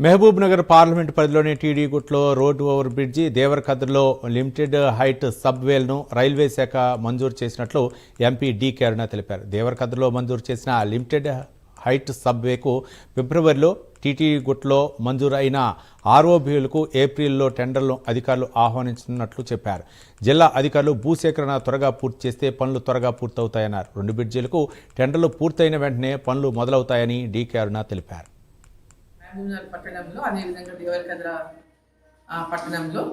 Mahabub Nagar parliament పరిధిలోని టీడీ గుట్లో రోడ్డు ఓవర్ బ్రిడ్జి దేవరకద్రలో లిమిటెడ్ హైట్ సబ్వేలను రైల్వే శాఖ మంజూరు చేసినట్లు ఎంపీ డి కరుణ తెలిపారు. దేవరకద్రలో మంజూరు చేసిన లిమిటెడ్ హైట్ సబ్వేకు ఫిబ్రవరిలో టీటీ గుట్లో మంజూరు అయిన ఆర్ఓబీలకు ఏప్రిల్లో టెండర్లు అధికారులు ఆహ్వానించనున్నట్లు చెప్పారు. జిల్లా అధికారులు భూసేకరణ త్వరగా పూర్తి చేస్తే పనులు త్వరగా పూర్తవుతాయన్నారు. 2 బ్రిడ్జీలకు టెండర్లు పూర్తయిన వెంటనే పనులు మొదలవుతాయని డి కరుణ తెలిపారు. మహబూబ్నగర్ పట్టణంలో అదేవిధంగా దేవరకద్ర పట్టణంలో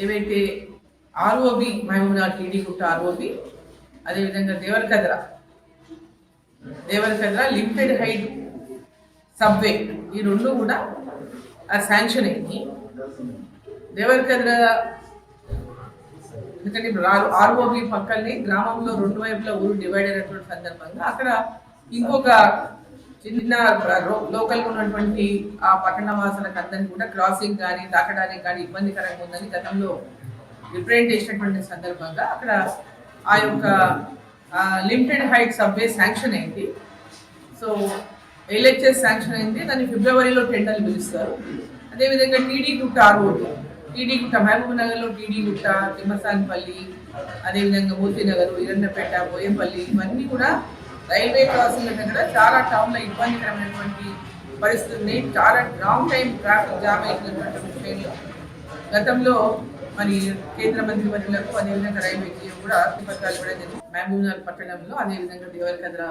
ఏవైతే ఆర్ఓబి మహబూబ్నగర్ టీడీ గుట్ట ఆర్ఓబి అదేవిధంగా దేవరకద్ర లిమిటెడ్ హైట్ సబ్వే ఈ రెండు కూడా శాంక్షన్ అయింది. దేవరకద్ర ఎందుకంటే ఆర్ఓబి పక్కనే గ్రామంలో 2 వైపులా ఊరు డివైడ్ అయినటువంటి సందర్భంగా అక్కడ ఇంకొక చిన్న లోకల్ ఉన్నటువంటి ఆ పట్టణ వాసులకు అందరినీ కూడా క్రాసింగ్ కానీ దాటడానికి కానీ ఇబ్బందికరంగా ఉందని గతంలో రిప్రజెంట్ చేసినటువంటి సందర్భంగా అక్కడ ఆ యొక్క లిమిటెడ్ హైట్ సబ్వే శాంక్షన్ అయింది. సో ఎల్హెచ్ఎస్ శాంక్షన్ అయింది. దాన్ని ఫిబ్రవరిలో టెండర్లు పిలుస్తారు. అదేవిధంగా టీడీ గుట్ట ఆర్ఓబి టీడీ గుట్ట మహబూబ్ నగర్లో టీడీ గుట్ట తిమ్మసానిపల్లి అదేవిధంగా మూర్తినగర్ ఇరండపేట బోయంపల్లి ఇవన్నీ కూడా రైల్వే క్రాసింగ్ దగ్గర చాలా టౌన్లో ఇబ్బందికరమైనటువంటి పరిస్థితుల్ని చాలా లాంగ్ టైం ట్రాఫిక్ జామ్ అయినటువంటి విషయంలో గతంలో మరి కేంద్ర మంత్రి వర్యులకు అదేవిధంగా రైల్వేకి కూడా పత్రాలు కూడా జరిగింది. మహబూబ్నగర్ పట్టణంలో అదేవిధంగా దేవరకద్ర